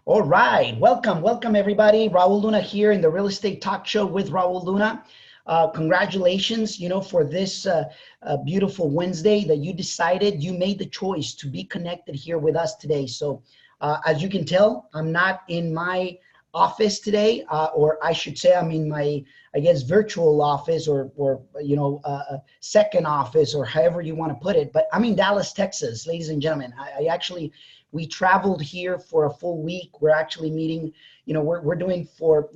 All right, welcome everybody. Raul Luna here in the Real Estate Talk Show with Raul Luna. Congratulations, for this beautiful Wednesday that you made the choice to be connected here with us today. So as you can tell, I'm not in my office today, or I should say I'm in my, I guess, virtual office or second office, or however you want to put it. But I'm in Dallas, Texas, ladies and gentlemen. We traveled here for a full week. We're actually meeting, we're doing for,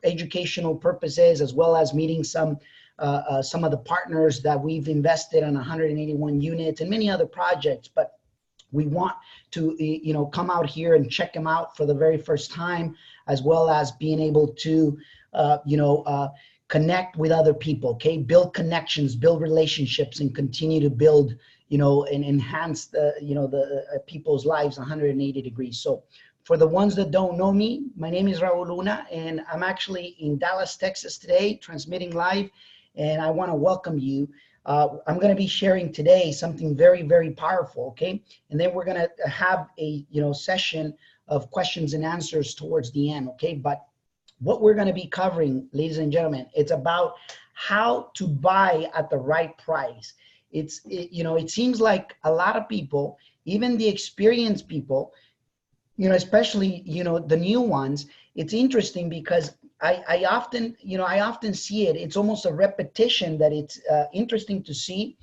educational purposes, as well as meeting some of the partners that we've invested on 181 units and many other projects. But we want to, come out here and check them out for the very first time, as well as being able to, connect with other people, okay? Build connections, build relationships, and continue to build, and enhance the people's lives 180 degrees. So for the ones that don't know me, my name is Raul Luna, and I'm actually in Dallas, Texas today, transmitting live, and I want to welcome you. I'm going to be sharing today something very, very powerful, okay? And then we're going to have a, session of questions and answers towards the end, okay? But what we're going to be covering, ladies and gentlemen, it's about how to buy at the right price. It seems like a lot of people, even the experienced people, especially, the new ones, it's interesting because I often see it. It's almost a repetition that it's interesting to see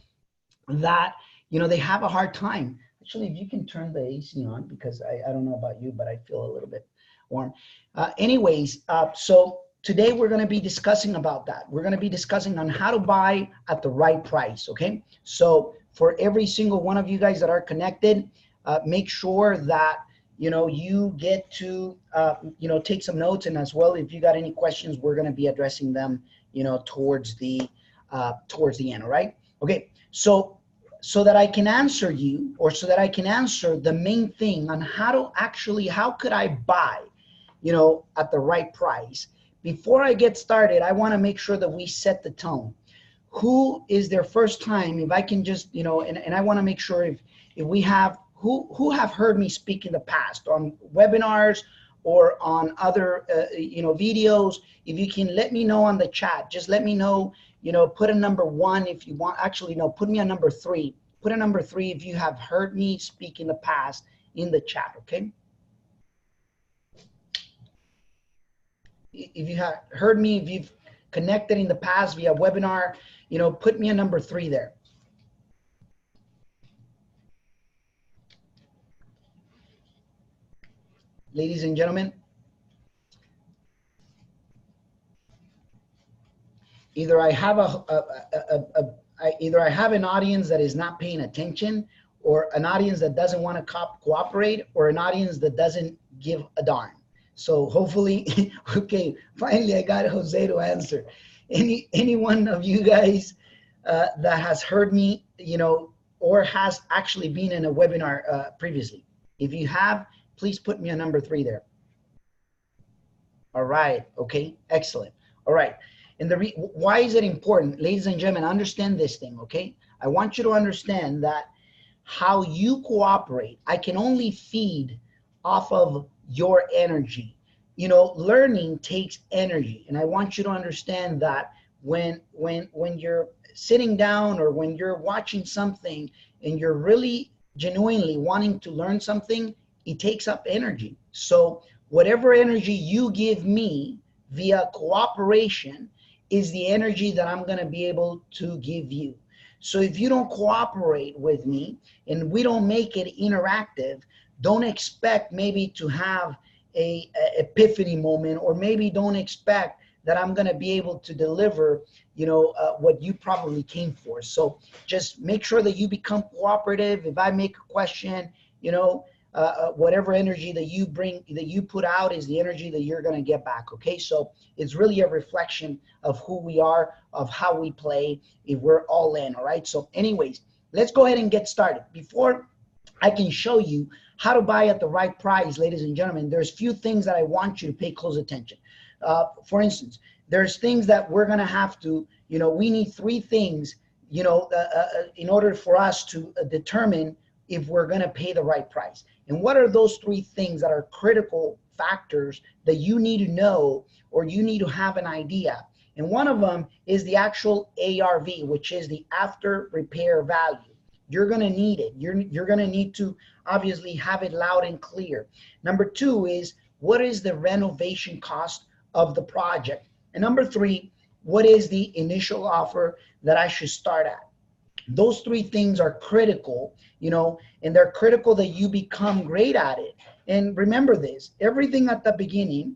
that, they have a hard time. Actually, if you can turn the AC on, because I don't know about you, but I feel a little bit warm. So today we're going to be discussing about that. We're going to be discussing on how to buy at the right price, okay? So for every single one of you guys that are connected, make sure that, you get to, take some notes. And as well, if you got any questions, we're going to be addressing them, towards the end, all right? Okay, so that I can answer you, or so that I can answer the main thing on how could I buy, at the right price. Before I get started, I want to make sure that we set the tone. Who is their first time? If I can just, and I want to make sure if we have, who have heard me speak in the past on webinars or on other, videos. If you can let me know on the chat, just let me know, put a number 1 if you want. Actually, no, put me a number 3. Put a number 3 if you have heard me speak in the past in the chat, okay? If you have heard me, if you've connected in the past via webinar, put me a number 3 there. Ladies and gentlemen, either I have either I have an audience that is not paying attention, or an audience that doesn't want to cooperate, or an audience that doesn't give a darn. So hopefully, okay, finally I got Jose to answer. Any one of you guys that has heard me, or has actually been in a webinar previously. If you have, please put me a number 3 there. All right, okay, excellent. All right, and why is it important? Ladies and gentlemen, understand this thing, okay? I want you to understand that how you cooperate, I can only feed off of your energy. Learning takes energy, and I want you to understand that when you're sitting down, or when you're watching something and you're really genuinely wanting to learn something, it takes up energy. So whatever energy you give me via cooperation is the energy that I'm going to be able to give you. So if you don't cooperate with me and we don't make it interactive, don't expect maybe to have a epiphany moment, or maybe don't expect that I'm going to be able to deliver, what you probably came for. So just make sure that you become cooperative. If I make a question, whatever energy that you bring, that you put out, is the energy that you're going to get back. Okay. So it's really a reflection of who we are, of how we play, if we're all in. All right. So anyways, let's go ahead and get started. Before I can show you how to buy at the right price, ladies and gentlemen, there's few things that I want you to pay close attention. For instance, there's things that we're going to have to, we need 3 things, in order for us to determine if we're going to pay the right price. And what are those three things that are critical factors that you need to know or you need to have an idea? And one of them is the actual ARV, which is the after repair value. You're going to need it. You're going to need to obviously have it loud and clear. Number two is, what is the renovation cost of the project? And number three, what is the initial offer that I should start at? Those three things are critical, and they're critical that you become great at it. And remember this, everything at the beginning,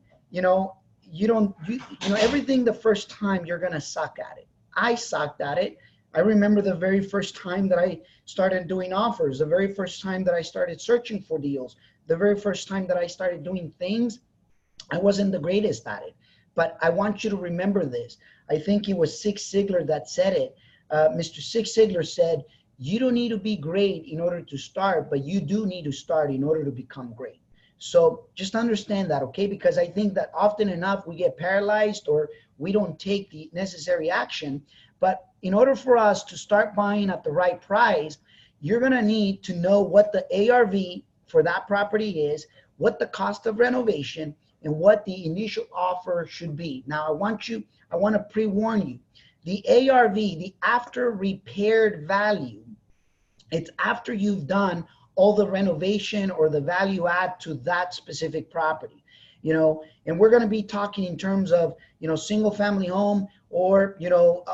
everything the first time you're going to suck at it. I sucked at it. I remember the very first time that I started doing offers, the very first time that I started searching for deals, the very first time that I started doing things, I wasn't the greatest at it. But I want you to remember this. I think it was Zig Ziglar that said it. Mr. Zig Ziglar said, you don't need to be great in order to start, but you do need to start in order to become great. So just understand that, okay? Because I think that often enough we get paralyzed or we don't take the necessary action. But in order for us to start buying at the right price, you're going to need to know what the ARV for that property is, what the cost of renovation, and what the initial offer should be. Now, I want to pre-warn you. The ARV, the after repaired value, it's after you've done all the renovation or the value add to that specific property, and we're going to be talking in terms of, single family home or,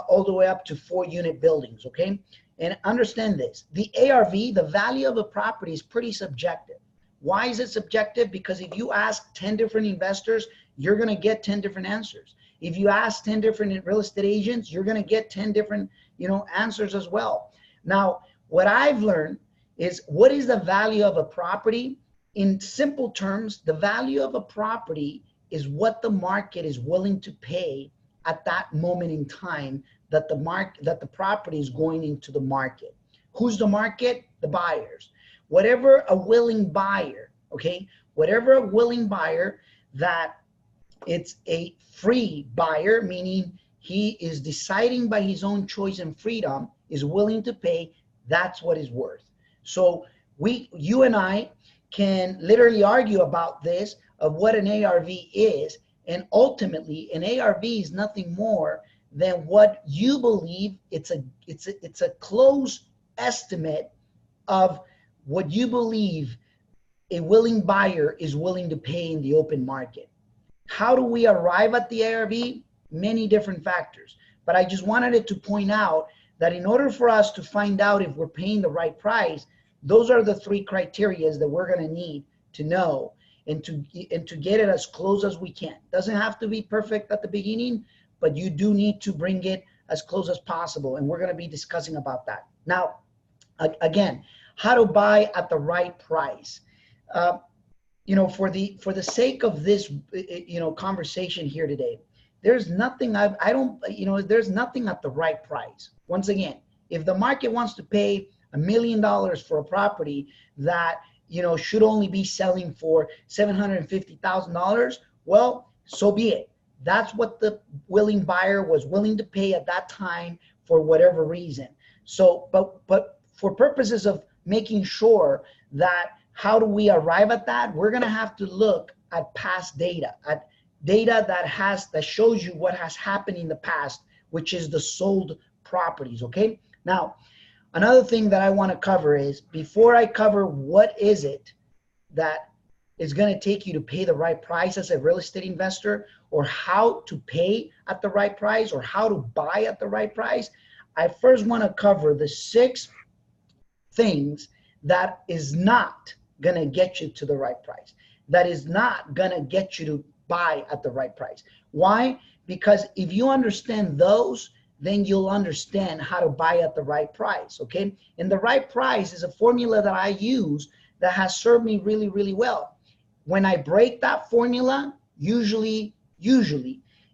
all the way up to 4-unit buildings. Okay. And understand this, the ARV, the value of a property, is pretty subjective. Why is it subjective? Because if you ask 10 different investors, you're going to get 10 different answers. If you ask 10 different real estate agents, you're going to get 10 different, answers as well. Now, what I've learned is, what is the value of a property? In simple terms, the value of a property is what the market is willing to pay at that moment in time that the property is going into the market. Who's the market? The buyers. Whatever a willing buyer, okay? Whatever a willing buyer that it's a free buyer, meaning he is deciding by his own choice and freedom, is willing to pay, that's what is worth. So you and I can literally argue about this, of what an ARV is, and ultimately an ARV is nothing more than what you believe. It's a close estimate of what you believe a willing buyer is willing to pay in the open market. How do we arrive at the ARV? Many different factors. But I just wanted it to point out that in order for us to find out if we're paying the right price, those are the three criteria that we're going to need to know and to get it as close as we can. Doesn't have to be perfect at the beginning, but you do need to bring it as close as possible. And we're going to be discussing about that. Now, again, how to buy at the right price. For the sake of this, conversation here today, there's nothing there's nothing at the right price. Once again, if the market wants to pay $1 million for a property that, should only be selling for $750,000, well, so be it. That's what the willing buyer was willing to pay at that time for whatever reason. So, but for purposes of making sure that how do we arrive at that, we're going to have to look at past data, at data that shows you what has happened in the past, which is the sold properties. Okay. Now, another thing that I want to cover is, before I cover what is it that is going to take you to pay the right price as a real estate investor, or how to pay at the right price, or how to buy at the right price, I first want to cover the 6 things that is not going to get you to the right price, that is not going to get you to buy at the right price. Why? Because if you understand those, then you'll understand how to buy at the right price, okay? And the right price is a formula that I use that has served me really, really well. When I break that formula, usually,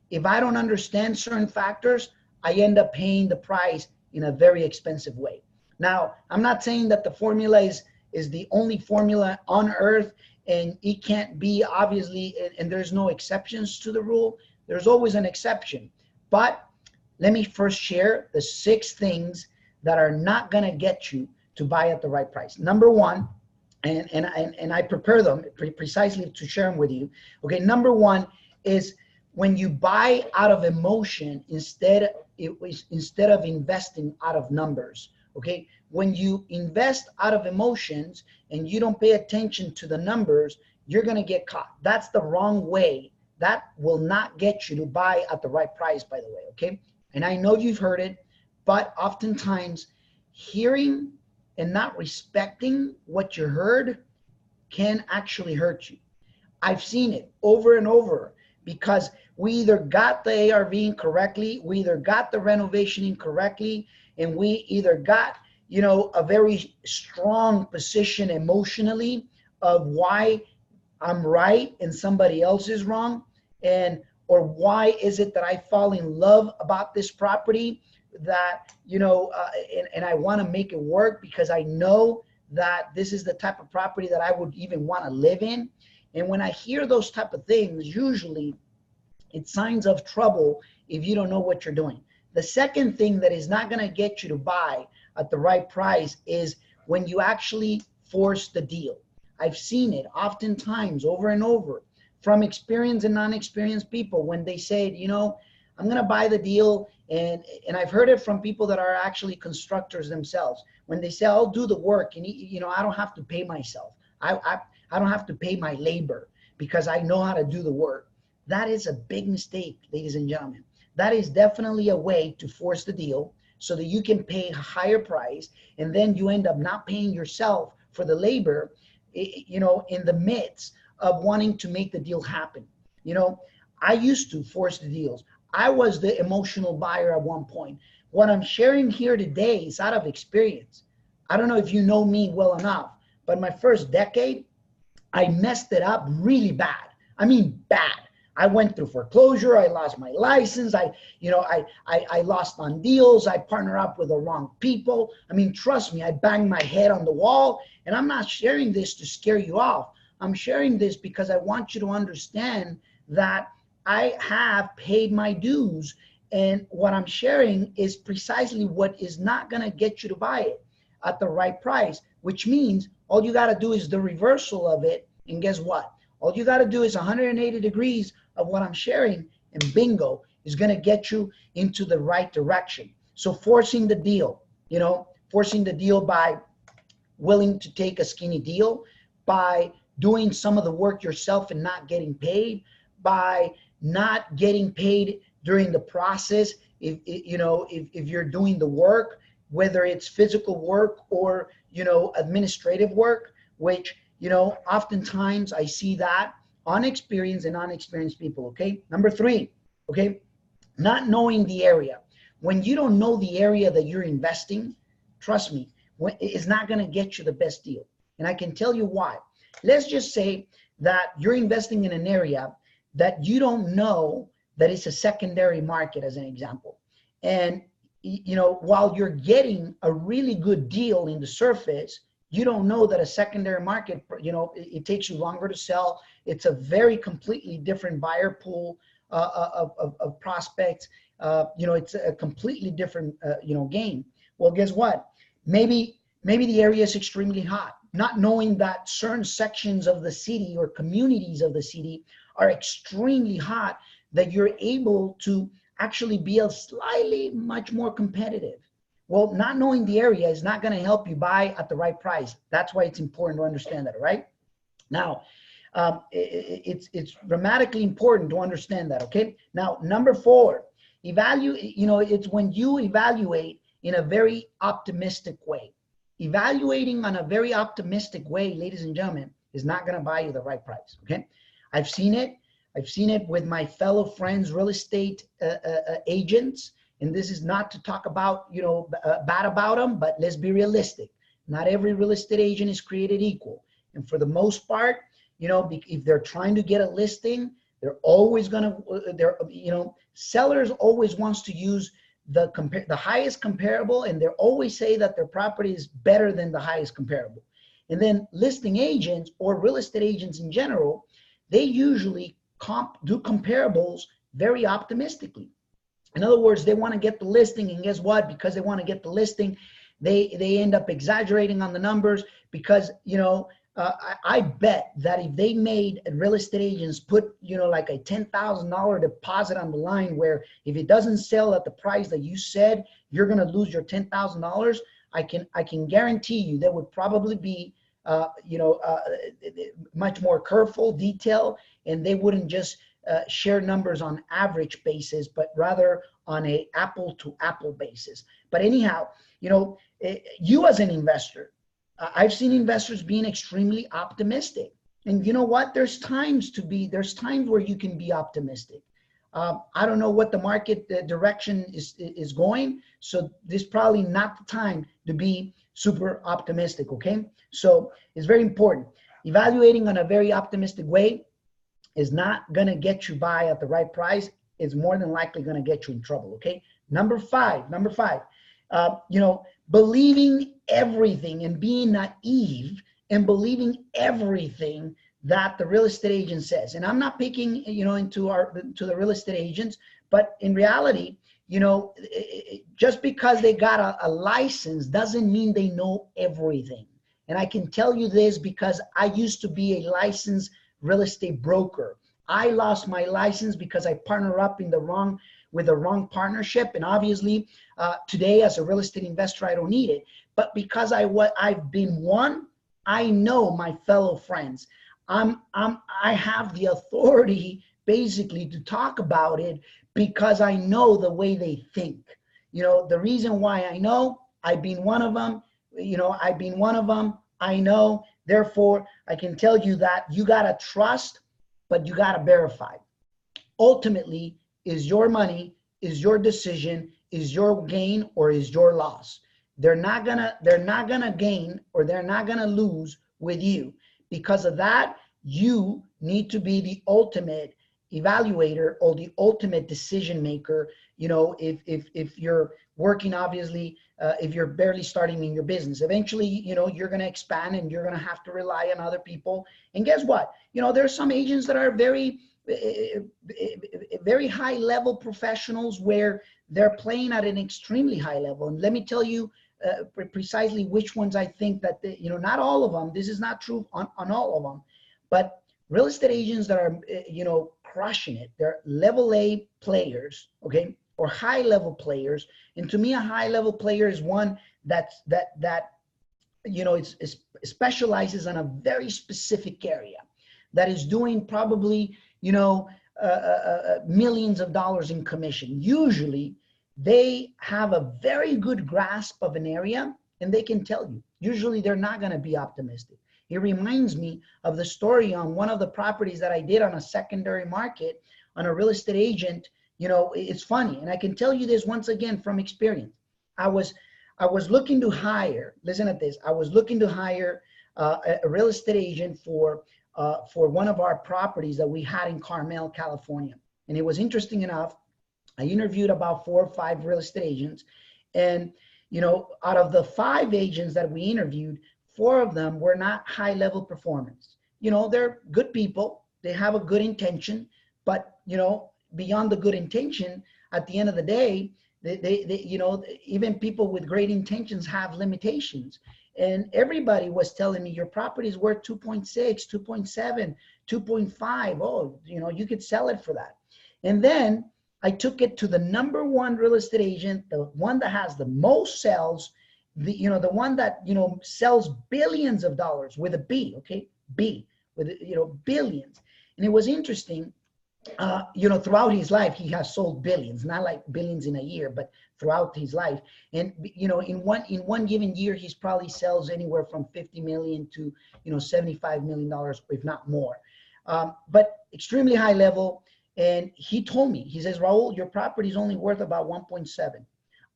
if I don't understand certain factors, I end up paying the price in a very expensive way. Now, I'm not saying that the formula is the only formula on earth, and it can't be, obviously, and there's no exceptions to the rule. There's always an exception. But let me first share the 6 things that are not going to get you to buy at the right price. Number 1 and I prepare them precisely to share them with you. Okay, number one is when you buy out of emotion instead of investing out of numbers. Okay, when you invest out of emotions and you don't pay attention to the numbers, you're going to get caught. That's the wrong way. That will not get you to buy at the right price, by the way. Okay, and I know you've heard it, but oftentimes hearing and not respecting what you heard can actually hurt you. I've seen it over and over because we either got the ARV incorrectly, we either got the renovation incorrectly, and we either got, a very strong position emotionally of why I'm right and somebody else is wrong, and or why is it that I fall in love about this property that and I want to make it work because I know that this is the type of property that I would even want to live in. And when I hear those type of things, usually it's signs of trouble if you don't know what you're doing. The second thing that is not going to get you to buy at the right price is when you actually force the deal. I've seen it oftentimes over and over from experienced and non-experienced people when they say, I'm going to buy the deal. And I've heard it from people that are actually constructors themselves. When they say, I'll do the work and, I don't have to pay myself. I don't have to pay my labor because I know how to do the work. That is a big mistake, ladies and gentlemen. That is definitely a way to force the deal so that you can pay a higher price. And then you end up not paying yourself for the labor, in the midst of wanting to make the deal happen. I used to force the deals. I was the emotional buyer at one point. What I'm sharing here today is out of experience. I don't know if you know me well enough, but my first decade, I messed it up really bad. I mean, bad. I went through foreclosure. I lost my license. I lost on deals. I partnered up with the wrong people. I mean, trust me, I banged my head on the wall. And I'm not sharing this to scare you off. I'm sharing this because I want you to understand that I have paid my dues, and what I'm sharing is precisely what is not going to get you to buy it at the right price, which means all you got to do is the reversal of it. And guess what? All you got to do is 180 degrees of what I'm sharing, and bingo, is going to get you into the right direction. So forcing the deal, forcing the deal by willing to take a skinny deal, by doing some of the work yourself and not getting paid, by not getting paid during the process if you're doing the work, whether it's physical work or administrative work, which oftentimes I see that on experienced and unexperienced people. Okay, number three, okay, not knowing the area. When you don't know the area that you're investing, trust me, it's not going to get you the best deal. And I can tell you why. Let's just say that you're investing in an area that you don't know that it's a secondary market, as an example. And, while you're getting a really good deal in the surface, you don't know that a secondary market, it takes you longer to sell. It's a very completely different buyer pool of prospects. It's a completely different, game. Well, guess what? Maybe the area is extremely hot, not knowing that certain sections of the city or communities of the city are extremely hot, that you're able to actually be a slightly much more competitive. Well, not knowing the area is not going to help you buy at the right price. That's why it's important to understand that, right? Now, it's dramatically important to understand that, okay? Now, number four, it's when you evaluate in a very optimistic way. Evaluating on a very optimistic way, ladies and gentlemen, is not going to buy you the right price, okay? I've seen it. I've seen it with my fellow friends, real estate agents. And this is not to talk about, bad about them, but let's be realistic. Not every real estate agent is created equal. And for the most part, if they're trying to get a listing, they're always going to, sellers always wants to use the highest comparable, and they always say that their property is better than the highest comparable. And then listing agents or real estate agents in general, they usually do comparables very optimistically. In other words, they want to get the listing, and guess what? Because they want to get the listing, they end up exaggerating on the numbers because, I bet that if they made real estate agents put, like a $10,000 deposit on the line, where if it doesn't sell at the price that you said, you're going to lose your $10,000. I can guarantee you there would probably be, much more careful detail, and they wouldn't just share numbers on average basis, but rather on a apple to apple basis. But anyhow, you as an investor, I've seen investors being extremely optimistic. And you know what? There's times where you can be optimistic. I don't know what the market direction is going. So this is probably not the time to be super optimistic, okay? So it's very important. Evaluating on a very optimistic way is not going to get you by at the right price. It's more than likely going to get you in trouble, okay? Number five, believing everything and being naive and believing everything that the real estate agent says. And I'm not picking, into the real estate agents, but in reality, just because they got a license doesn't mean they know everything. And I can tell you this because I used to be a licensed real estate broker. I lost my license because I partnered up with the wrong partnership. And obviously today as a real estate investor, I don't need it. But because I've been one, I know my fellow friends. I have the authority basically to talk about it because I know the way they think. The reason why I know, I've been one of them, I know, therefore I can tell you that you got to trust, but you got to verify. Ultimately, is your money, is your decision, is your gain, or is your loss. They're not gonna gain, or they're not gonna lose with you. Because of that, you need to be the ultimate evaluator or the ultimate decision maker. If you're working, obviously, if you're barely starting in your business, eventually, you're going to expand and you're going to have to rely on other people. And guess what? There's some agents that are very, very high level professionals where they're playing at an extremely high level. And let me tell you precisely which ones I think that, not all of them, this is not true on all of them, but real estate agents that are, crushing it, they're level A players, okay, or high level players. And to me, a high level player is one that it specializes on a very specific area, that is doing probably, millions of dollars in commission. Usually they have a very good grasp of an area and they can tell you. Usually they're not going to be optimistic. It reminds me of the story on one of the properties that I did on a secondary market on a real estate agent. It's funny. And I can tell you this once again from experience. I was looking to hire, listen to this. I was looking to hire a real estate agent for one of our properties that we had in Carmel, California. And it was interesting enough. I interviewed about 4 or 5 real estate agents. And, out of the 5 agents that we interviewed, 4 of them were not high level performers. They're good people. They have a good intention, but, beyond the good intention, at the end of the day, they even people with great intentions have limitations. And everybody was telling me your property is worth 2.6, 2.7, 2.5. Oh, you could sell it for that. And then I took it to the number 1 real estate agent, the one that has the most sales, the one that, sells billions of dollars with a B, okay? B, with, billions. And it was interesting, throughout his life, he has sold billions, not like billions in a year, but throughout his life. And, in one given year, he's probably sells anywhere from 50 million to, $75 million, if not more. But extremely high level. And he told me, he says, Raul, your property is only worth about 1.7.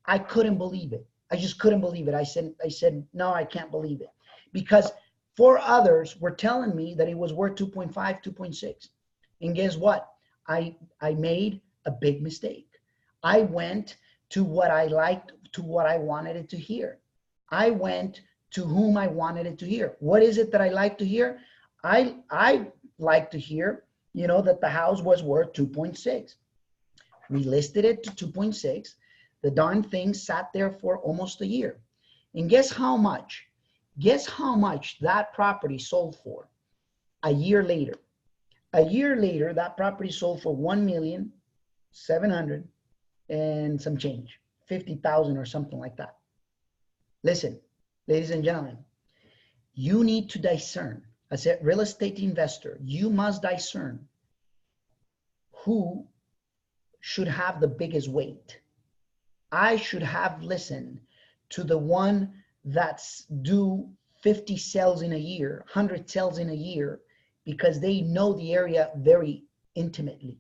I couldn't believe it. I just couldn't believe it. I said, no, I can't believe it. Because 4 others were telling me that it was worth 2.5, 2.6. And guess what? I made a big mistake. I went to what I liked, to what I wanted it to hear. I went to whom I wanted it to hear. What is it that I like to hear? I like to hear, that the house was worth 2.6. We listed it to 2.6. The darn thing sat there for almost a year. And guess how much? Guess how much that property sold for a year later? A year later, that property sold for 1,700,000 and some change, 50,000 or something like that. Listen, ladies and gentlemen, you need to discern. As a real estate investor, you must discern who should have the biggest weight. I should have listened to the one that's do 50 sales in a year, 100 sales in a year, because they know the area very intimately.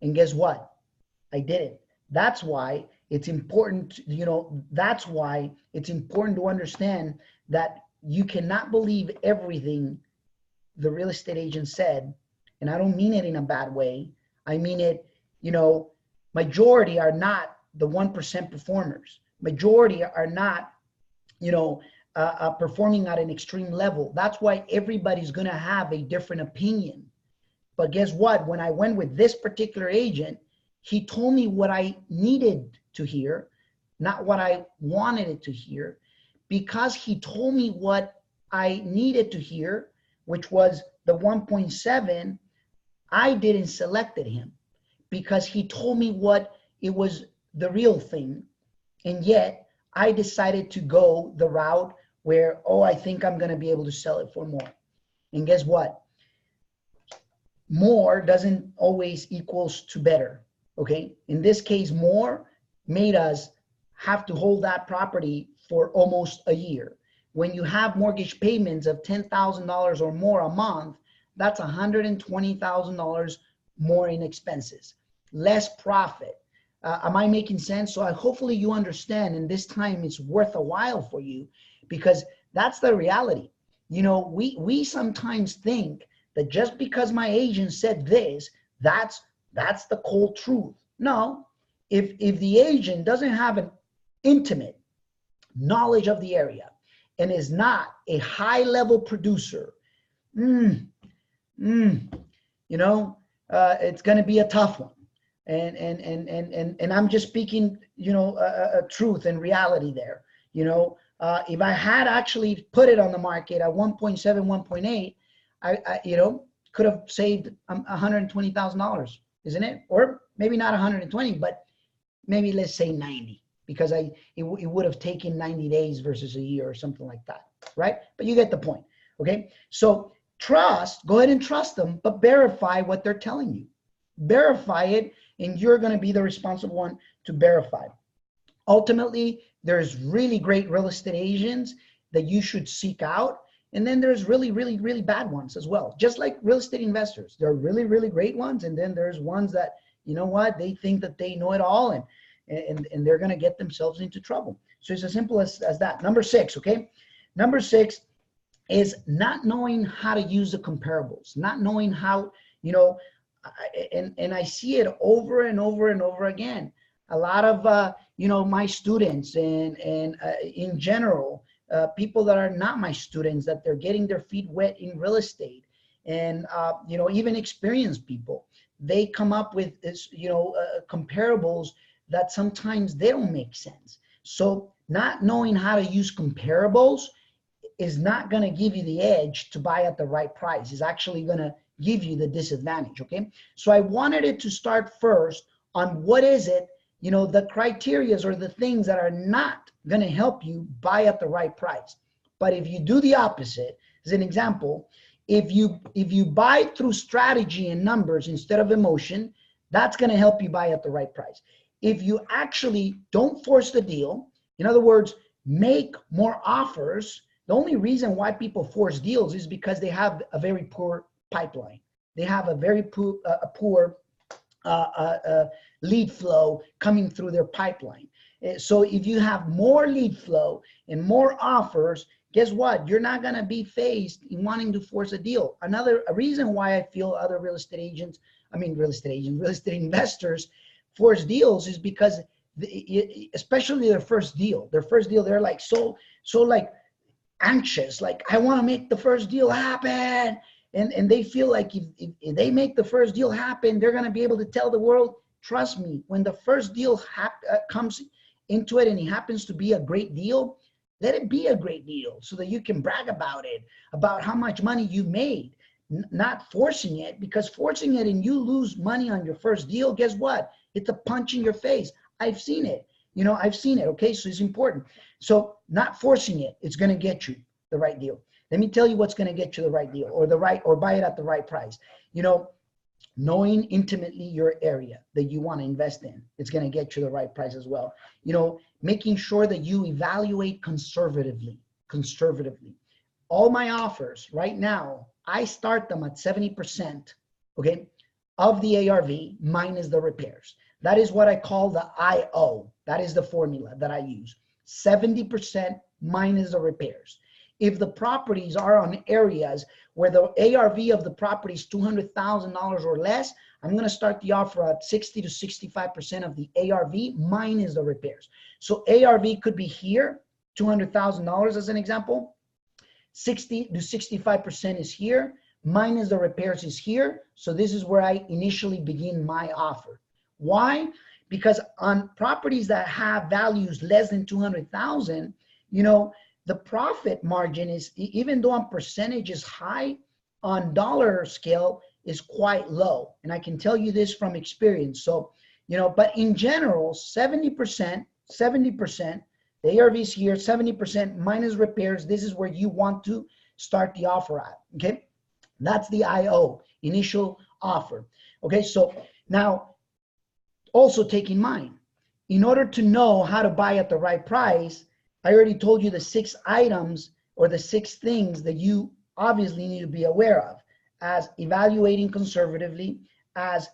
And guess what? I didn't. That's why it's important, that's why it's important to understand that you cannot believe everything the real estate agent said. And I don't mean it in a bad way. I mean it, majority are not the 1% performers. Majority are not, performing at an extreme level. That's why everybody's going to have a different opinion. But guess what? When I went with this particular agent, he told me what I needed to hear, not what I wanted it to hear. Because he told me what I needed to hear, which was the 1.7, I didn't select him because he told me what it was the real thing. And yet I decided to go the route where, I think I'm going to be able to sell it for more. And guess what? More doesn't always equals to better. Okay. In this case, more made us have to hold that property for almost a year. When you have mortgage payments of $10,000 or more a month, that's $120,000 more in expenses, less profit. Am I making sense? So hopefully you understand, and this time it's worth a while for you, because that's the reality. We sometimes think that just because my agent said this, that's the cold truth. No, if the agent doesn't have an intimate knowledge of the area and is not a high level producer, it's going to be a tough one. And I'm just speaking, a truth and reality there. If I had actually put it on the market at 1.7, 1.8, I could have saved $120,000, isn't it? Or maybe not 120, but maybe let's say 90, because it would have taken 90 days versus a year or something like that, right? But you get the point, okay? So go ahead and trust them, but verify what they're telling you. Verify it, and you're going to be the responsible one to verify. Ultimately, there's really great real estate agents that you should seek out. And then there's really, really, really bad ones as well. Just like real estate investors, there are really, really great ones. And then there's ones that, they think that they know it all, and they're going to get themselves into trouble. So it's as simple as that. Number 6, okay? Number 6 is not knowing how to use the comparables, not knowing how, and I see it over and over and over again. A lot of, my students and in general, people that are not my students, that they're getting their feet wet in real estate, and even experienced people, they come up with this, comparables that sometimes they don't make sense. So not knowing how to use comparables is not going to give you the edge to buy at the right price. It's actually going to give you the disadvantage. Okay, so I wanted it to start first on what is it, the criterias or the things that are not going to help you buy at the right price. But if you do the opposite, as an example, if you buy through strategy and numbers instead of emotion, that's going to help you buy at the right price. If you actually don't force the deal, in other words, make more offers. The only reason why people force deals is because they have a very poor pipeline. They have a very poor lead flow coming through their pipeline. So if you have more lead flow and more offers, guess what? You're not going to be faced in wanting to force a deal. A reason why I feel other real estate investors force deals is because especially their first deal, they're like so like anxious, like I want to make the first deal happen. And they feel like if they make the first deal happen, they're going to be able to tell the world, trust me, when the first deal comes into it and it happens to be a great deal, Let it be a great deal so that you can brag about it, about how much money you made, not forcing it, because forcing it and you lose money on your first deal, guess what? It's a punch in your face. I've seen it. I've seen it. Okay. So it's important. So not forcing it, it's going to get you the right deal. Let me tell you what's going to get you the right deal, or buy it at the right price. Knowing intimately your area that you want to invest in, it's going to get you the right price as well. Making sure that you evaluate conservatively. All my offers right now, I start them at 70%, okay, of the ARV minus the repairs. That is what I call the IO. That is the formula that I use. 70% minus the repairs. If the properties are on areas where the ARV of the property is $200,000 or less, I'm going to start the offer at 60 to 65% of the ARV minus the repairs. So ARV could be here, $200,000 as an example. 60 to 65% is here, minus the repairs is here. So this is where I initially begin my offer. Why? Because on properties that have values less than 200,000, the profit margin is, even though on percentage is high, on dollar scale is quite low. And I can tell you this from experience. So, but in general, 70%, the ARV is here, 70% minus repairs. This is where you want to start the offer at, okay? That's the IO, initial offer. Okay, so now also take in mind, in order to know how to buy at the right price, I already told you the 6 items or the 6 things that you obviously need to be aware of, as evaluating conservatively, as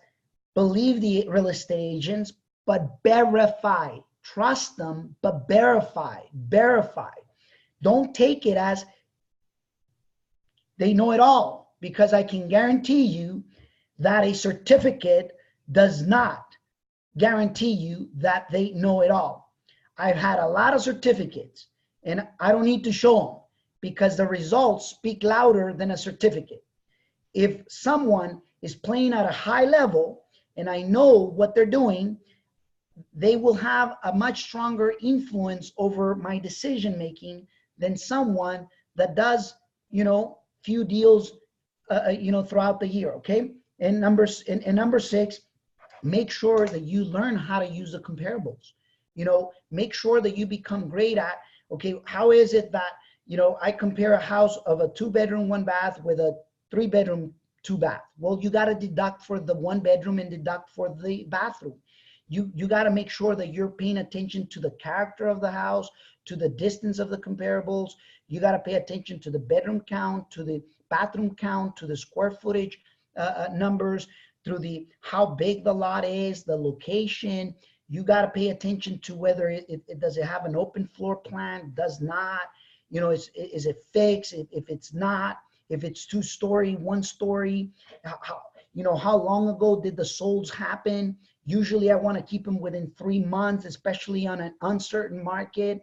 believe the real estate agents, but verify. Trust them, but verify. Don't take it as they know it all, because I can guarantee you that a certificate does not guarantee you that they know it all. I've had a lot of certificates and I don't need to show them, because the results speak louder than a certificate. If someone is playing at a high level and I know what they're doing, they will have a much stronger influence over my decision making than someone that does, few deals, throughout the year. Okay. And number 6, make sure that you learn how to use the comparables. Make sure that you become great at, okay, how is it that, I compare a house of a 2-bedroom, 1-bath with a 3-bedroom, 2-bath. Well, you got to deduct for the 1 bedroom and deduct for the bathroom. You got to make sure that you're paying attention to the character of the house, to the distance of the comparables. You got to pay attention to the bedroom count, to the bathroom count, to the square footage numbers, through the how big the lot is, the location. You got to pay attention to whether it does it have an open floor plan, does not, is it fixed? If it's not, if it's 2-story, 1-story, how long ago did the solds happen? Usually I want to keep them within 3 months, especially on an uncertain market.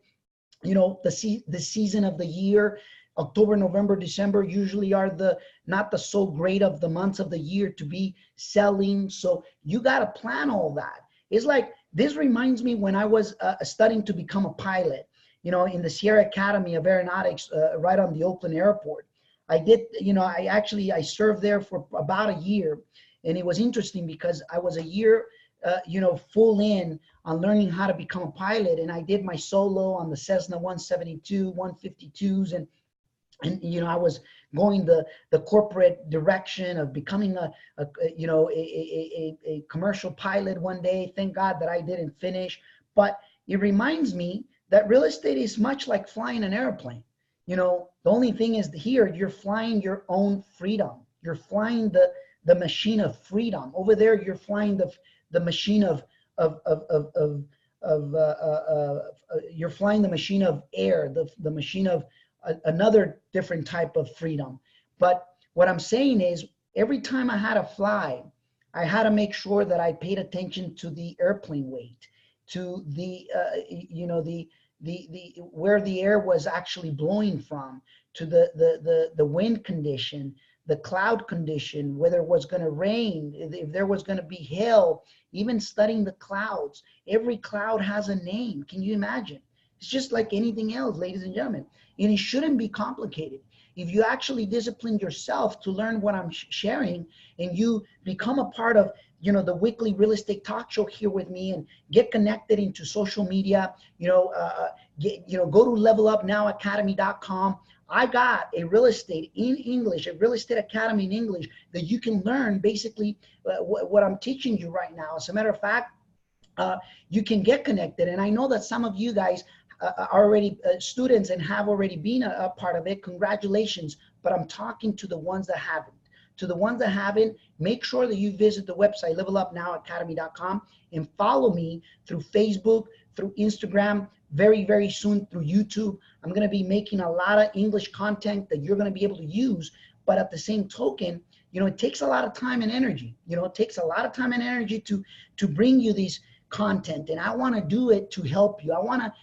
The season of the year, October, November, December usually are not the so great of the months of the year to be selling. So you got to plan all that. It's like, this reminds me when I was studying to become a pilot, in the Sierra Academy of Aeronautics, right on the Oakland airport. I did, I served there for about a year, and it was interesting because I was a year, full in on learning how to become a pilot. And I did my solo on the Cessna 172, 152s, and I was going the corporate direction of becoming a commercial pilot one day. Thank God that I didn't finish. But it reminds me that real estate is much like flying an airplane. The only thing is here, you're flying your own freedom. You're flying the machine of freedom. Over there, you're flying the machine you're flying the machine of air, the machine of another different type of freedom. But what I'm saying is, every time I had to fly, I had to make sure that I paid attention to the airplane weight, to the where the air was actually blowing from, to the wind condition, the cloud condition, whether it was going to rain, if there was going to be hail, even studying the clouds. Every cloud has a name. Can you imagine? It's just like anything else, ladies and gentlemen. And it shouldn't be complicated. If you actually discipline yourself to learn what I'm sharing, and you become a part of, you know, the weekly real estate talk show here with me, and get connected into social media, go to levelupnowacademy.com. I got a real estate in English, a real estate academy in English that you can learn basically what I'm teaching you right now. As a matter of fact, you can get connected. And I know that some of you guys are already students and have already been a part of it. Congratulations. But I'm talking to the ones that haven't. To the ones that haven't, make sure that you visit the website, levelupnowacademy.com, and follow me through Facebook, through Instagram, very, very soon through YouTube. I'm going to be making a lot of English content that you're going to be able to use. But at the same token, you know, it takes a lot of time and energy. You know, it takes a lot of time and energy to bring you these content. And I want to do it to help you. I want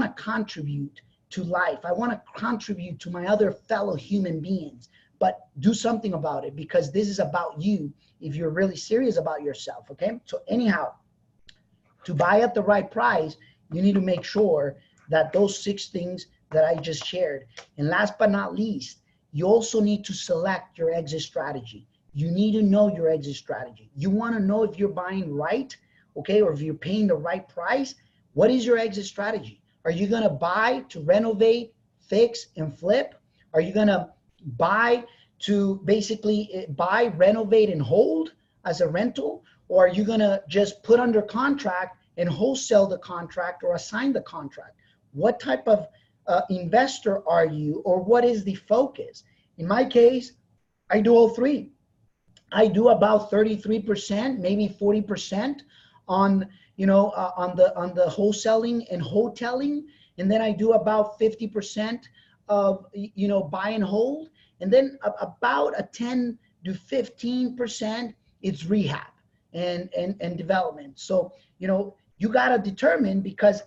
to contribute to life. I want to contribute to my other fellow human beings. But do something about it, because this is about you if you're really serious about yourself, okay? So anyhow, to buy at the right price, you need to make sure that those 6 things that I just shared. And last but not least, you also need to select your exit strategy. You need to know your exit strategy. You want to know if you're buying right, okay, or if you're paying the right price. What is your exit strategy? Are you going to buy to renovate, fix, and flip? Are you going to buy to basically buy, renovate, and hold as a rental? Or are you going to just put under contract and wholesale the contract or assign the contract? What type of investor are you, or what is the focus? In my case, I do all 3. I do about 33%, maybe 40% on, on the wholesaling and hoteling. And then I do about 50% of, buy and hold. And then about a 10 to 15%, it's rehab and development. So, you got to determine, because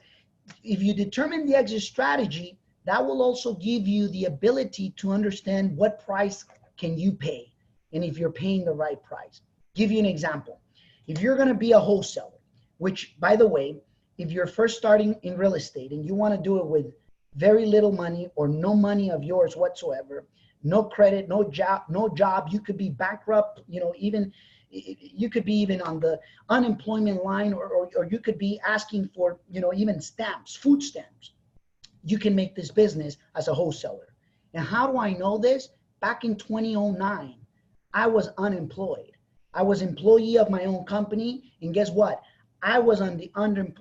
if you determine the exit strategy, that will also give you the ability to understand what price can you pay, and if you're paying the right price. Give you an example. If you're going to be a wholesaler, which, by the way, if you're first starting in real estate and you want to do it with very little money or no money of yours whatsoever, no credit, no job, you could be bankrupt, even you could be even on the unemployment line, or you could be asking for, even stamps, food stamps. You can make this business as a wholesaler. And how do I know this? Back in 2009, I was unemployed. I was employee of my own company. And guess what? I was on the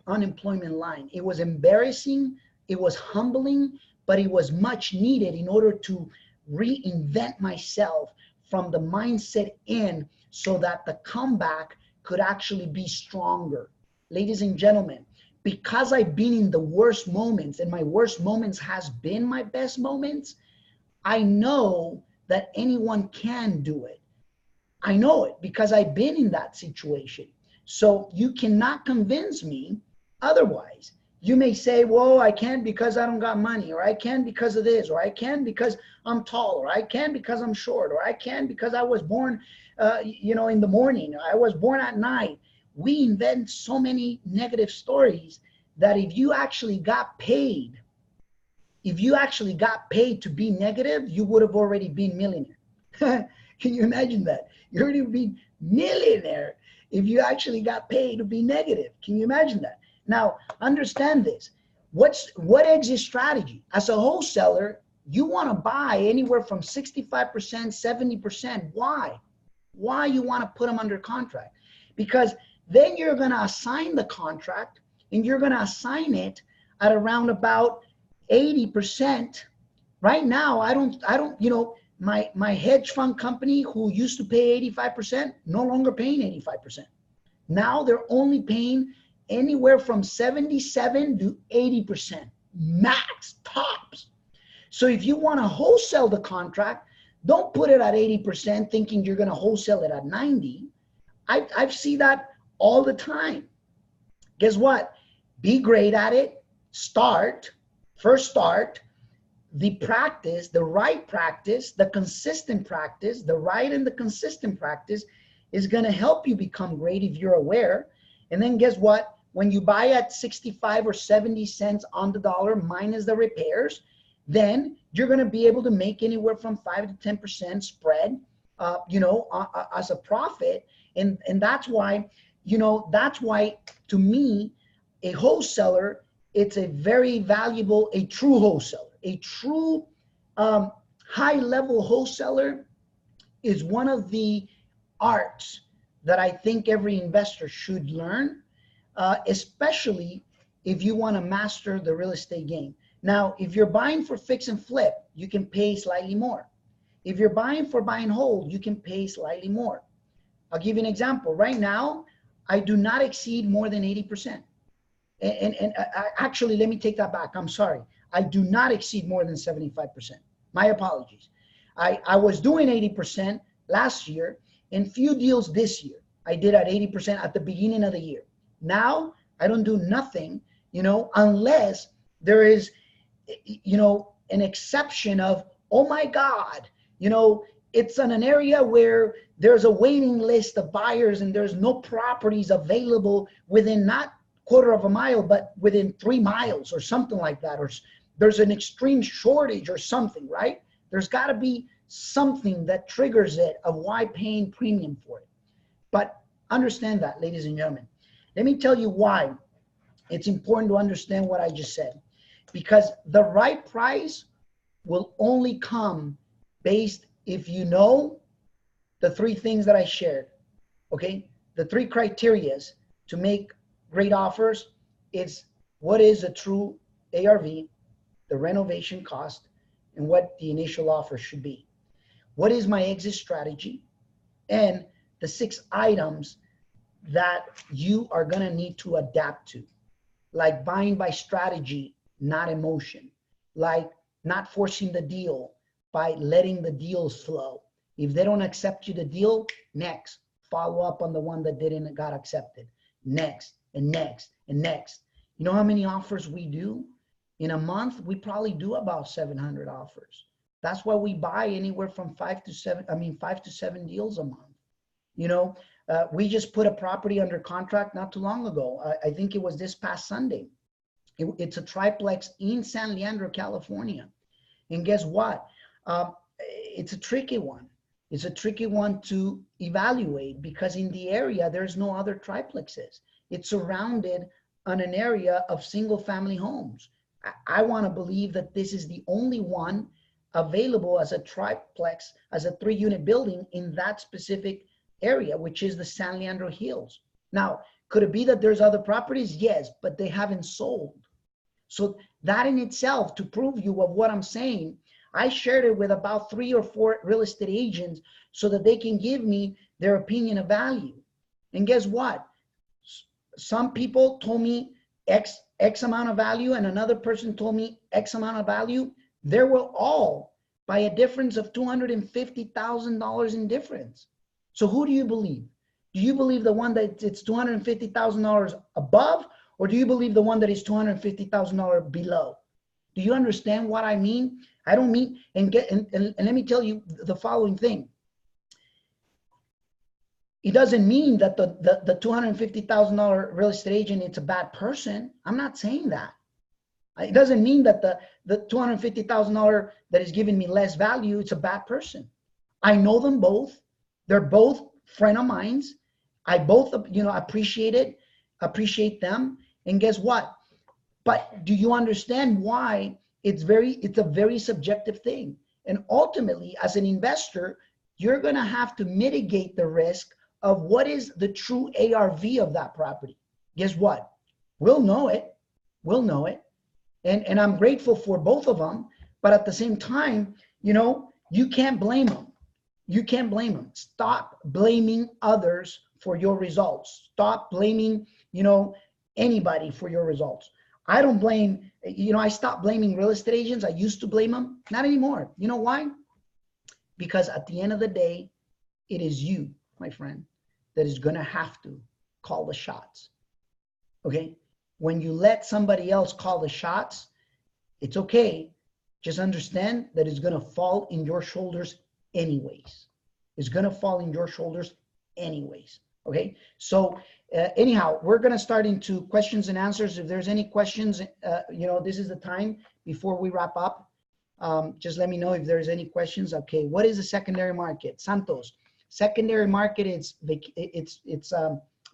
unemployment line. It was embarrassing. It was humbling, but it was much needed in order to reinvent myself from the mindset in, so that the comeback could actually be stronger. Ladies and gentlemen, because I've been in the worst moments, and my worst moments has been my best moments, I know that anyone can do it. I know it because I've been in that situation. So you cannot convince me otherwise. You may say, well, I can't because I don't got money, or I can't because of this, or I can't because I'm tall, or I can't because I'm short, or I can't because I was born, in the morning, I was born at night. We invent so many negative stories that if you actually got paid to be negative, you would have already been millionaire. Can you imagine that? You already be millionaire if you actually got paid to be negative. Can you imagine that? Now, understand this. What exit strategy? As a wholesaler, you want to buy anywhere from 65%, 70%. Why? Why you want to put them under contract? Because then you're going to assign the contract, and you're going to assign it at around about 80%. Right now, I don't, my hedge fund company, who used to pay 85%, no longer paying 85%. Now they're only paying anywhere from 77 to 80%, max, tops. So if you want to wholesale the contract, don't put it at 80% thinking you're going to wholesale it at 90. I've seen that all the time. Guess what? Be great at it. First start. The practice, the right practice, the consistent practice, the right and the consistent practice is going to help you become great if you're aware. And then guess what? when you buy at 65 or 70 cents on the dollar minus the repairs, then you're going to be able to make anywhere from 5 to 10% spread, as a profit. And that's why, that's why to me, a wholesaler, it's a very valuable, a true wholesaler, a true high level wholesaler is one of the arts that I think every investor should learn, especially if you want to master the real estate game. Now, if you're buying for fix and flip, you can pay slightly more. If you're buying for buy and hold, you can pay slightly more. I'll give you an example. Right now, I do not exceed more than 80%. And actually, let me take that back. I'm sorry. I do not exceed more than 75%. My apologies. I was doing 80% last year, and few deals this year. I did at 80% at the beginning of the year. Now, I don't do nothing, unless there is, an exception of, oh my God, it's in an area where there's a waiting list of buyers and there's no properties available within not quarter of a mile, but within 3 miles or something like that. Or there's an extreme shortage or something, right? There's got to be something that triggers it of why paying premium for it. But understand that, ladies and gentlemen. Let me tell you why it's important to understand what I just said. Because the right price will only come based if you know the 3 things that I shared, okay? The 3 criterias to make great offers is what is a true ARV, the renovation cost, and what the initial offer should be. What is my exit strategy? And the 6 items that you are going to need to adapt to, like buying by strategy, not emotion, like not forcing the deal by letting the deals flow. If they don't accept you the deal, next, follow up on the one that didn't got accepted. Next, and next, and next. You know how many offers we do? In a month, we probably do about 700 offers. That's why we buy anywhere from 5 to 7 deals a month. We just put a property under contract not too long ago. I think it was this past Sunday. It's a triplex in San Leandro, California. And guess what? It's a tricky one. It's a tricky one to evaluate because in the area, there's no other triplexes. It's surrounded on an area of single family homes. I want to believe that this is the only one available as a triplex, as a 3-unit building in that specific area, which is the San Leandro Hills. Now, could it be that there's other properties? Yes, but they haven't sold. So that in itself, to prove you of what I'm saying, I shared it with about 3 or 4 real estate agents so that they can give me their opinion of value. And guess what? Some people told me X amount of value and another person told me X amount of value. They were all by a difference of $250,000 in difference. So who do you believe? Do you believe the one that it's $250,000 above, or do you believe the one that is $250,000 below? Do you understand what I mean? I don't mean, and let me tell you the following thing. It doesn't mean that the $250,000 real estate agent, it's a bad person. I'm not saying that. It doesn't mean that the $250,000 that is giving me less value, it's a bad person. I know them both. They're both friend of mine. I both, appreciate them. And guess what? But do you understand why it's a very subjective thing? And ultimately, as an investor, you're going to have to mitigate the risk of what is the true ARV of that property. Guess what? We'll know it. We'll know it. And I'm grateful for both of them. But at the same time, you can't blame them. You can't blame them. Stop blaming others for your results. Stop blaming, anybody for your results. I don't blame, I stopped blaming real estate agents. I used to blame them. Not anymore. You know why? Because at the end of the day, it is you, my friend, that is going to have to call the shots. Okay? When you let somebody else call the shots, it's okay. Just understand that it's going to fall in your shoulders anyways. It's going to fall in your shoulders anyways. Okay, so anyhow, we're going to start into questions and answers. If there's any questions, this is the time before we wrap up. Just let me know if there's any questions. Okay, what is a secondary market? Santos, secondary market is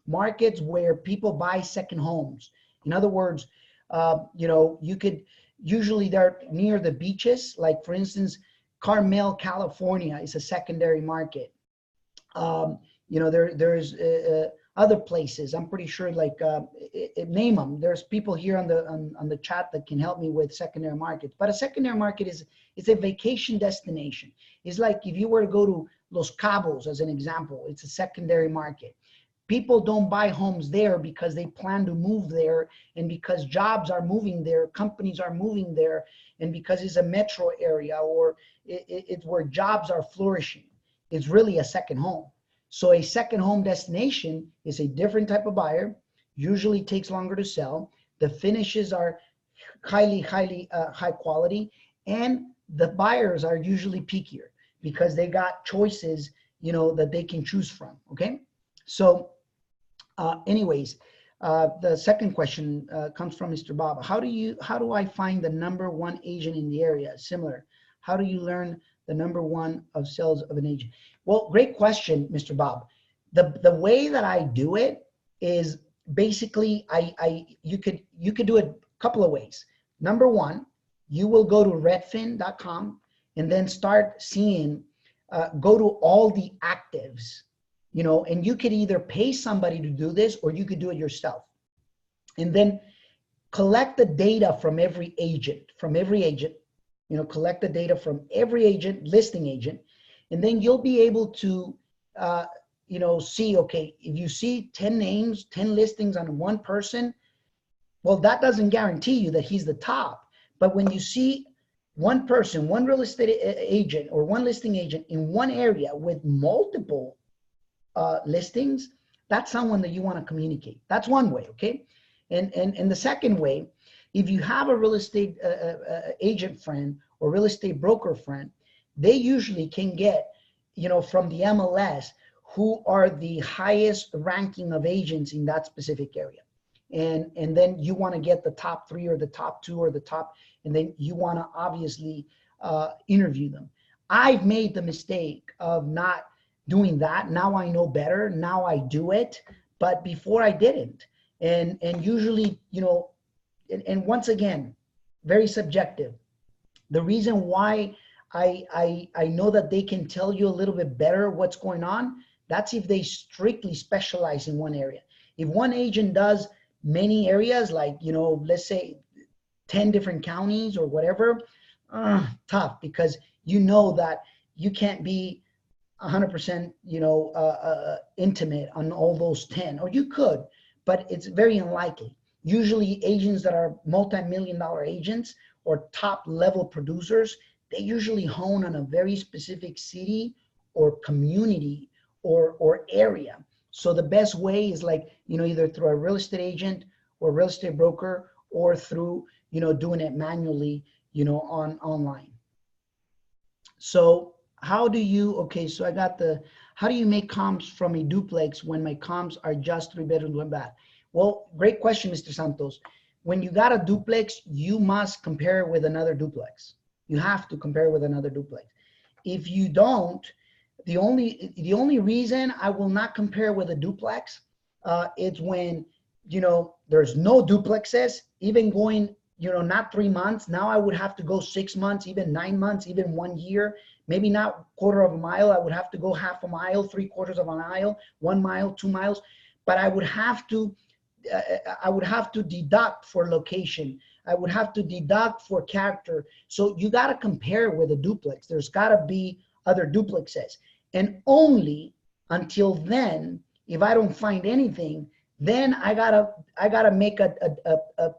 markets where people buy second homes. In other words, you could usually they're near the beaches. Like for instance, Carmel, California is a secondary market. There's other places. I'm pretty sure, like name them. There's people here on the chat that can help me with secondary markets. But a secondary market is a vacation destination. It's like if you were to go to Los Cabos, as an example, it's a secondary market. People don't buy homes there because they plan to move there, and because jobs are moving there, companies are moving there, and because it's a metro area, or it's where jobs are flourishing. It's really a second home. So a second home destination is a different type of buyer, usually takes longer to sell. The finishes are high quality, and the buyers are usually pickier because they got choices, that they can choose from. Okay. So anyways, the second question comes from Mr. Bob. How do I find the number one agent in the area? Similar. How do you learn the number one of sales of an agent? Well, great question, Mr. Bob. The way that I do it is basically you could do it a couple of ways. Number one, you will go to redfin.com and then start seeing, go to all the actives, and you could either pay somebody to do this or you could do it yourself. And then collect the data from every agent, collect the data from every agent, listing agent, and then you'll be able to, see, okay, if you see 10 names, 10 listings on one person, well, that doesn't guarantee you that he's the top. But when you see one person, one real estate agent or one listing agent in one area with multiple listings, that's someone that you want to communicate. That's one way, okay? And the second way, if you have a real estate agent friend or real estate broker friend, they usually can get, from the MLS, who are the highest ranking of agents in that specific area. And then you want to get the top 3 or the top 2 or the top, and then you want to obviously interview them. I've made the mistake of not doing that. Now I know better. Now I do it. But before I didn't. And usually, and once again, very subjective. The reason why I know that they can tell you a little bit better what's going on, that's if they strictly specialize in one area. If one agent does many areas, like, let's say 10 different counties or whatever, tough, because that you can't be 100%, intimate on all those 10, or you could, but it's very unlikely. Usually agents that are multi-million-dollar agents or top level producers, they usually hone on a very specific city or community or area. So the best way is like, either through a real estate agent or real estate broker, or through, doing it manually, online. So how do you make comps from a duplex when my comps are just 3 bedrooms, 1 bath? Well, great question, Mr. Santos. When you got a duplex, you must compare it with another duplex. You have to compare with another duplex. If you don't, the only reason I will not compare with a duplex, it's when, there's no duplexes, even going, not 3 months. Now I would have to go 6 months, even 9 months, even 1 year, maybe not quarter of a mile. I would have to go half a mile, 3/4 of a mile, 1 mile, 2 miles, but I would have to deduct for location. I would have to deduct for character. So you got to compare with a duplex. There's got to be other duplexes. And only until then, if I don't find anything, then I gotta make a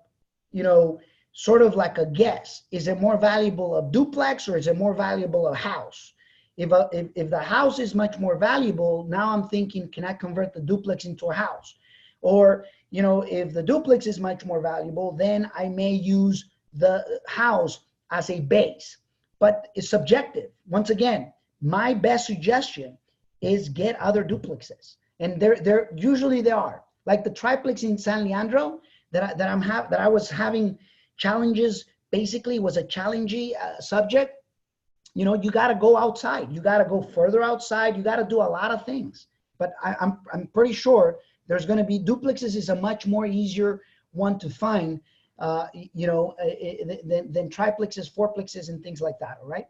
sort of like a guess. Is it more valuable a duplex, or is it more valuable a house? If the house is much more valuable, now I'm thinking, can I convert the duplex into a house? Or, if the duplex is much more valuable, then I may use the house as a base. But it's subjective. Once again, my best suggestion is get other duplexes. And they're usually they are. Like the triplex in San Leandro that I was having challenges, basically was a challenging subject. You know, you got to go outside. You got to go further outside. You got to do a lot of things. But I'm pretty sure there's going to be duplexes is a much more easier one to find, than triplexes, fourplexes, and things like that. All right.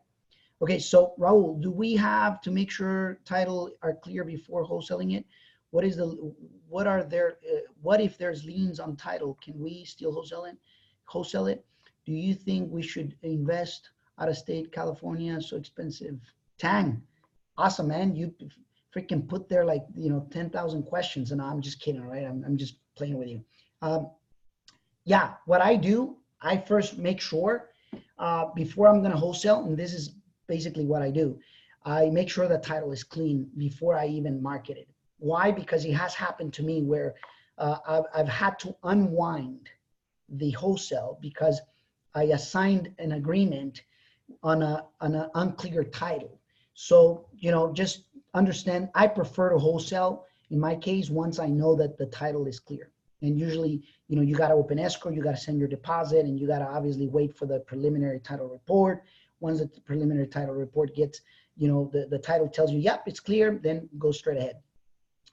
Okay. So Raul, do we have to make sure title are clear before wholesaling it? What is the, what are there, what if there's liens on title? Can we still wholesale it? Do you think we should invest out of state? California so expensive? Tang, awesome, man. You freaking put there like, 10,000 questions, and I'm just kidding, right? I'm just playing with you. Yeah, what I do, I first make sure before I'm going to wholesale, and this is basically what I do. I make sure the title is clean before I even market it. Why? Because it has happened to me where I've had to unwind the wholesale because I assigned an agreement on an unclear title. So, just understand, I prefer to wholesale in my case once I know that the title is clear. And usually, you got to open escrow, you got to send your deposit, and you got to obviously wait for the preliminary title report. Once the preliminary title report gets, the title tells you, yep, it's clear, then go straight ahead.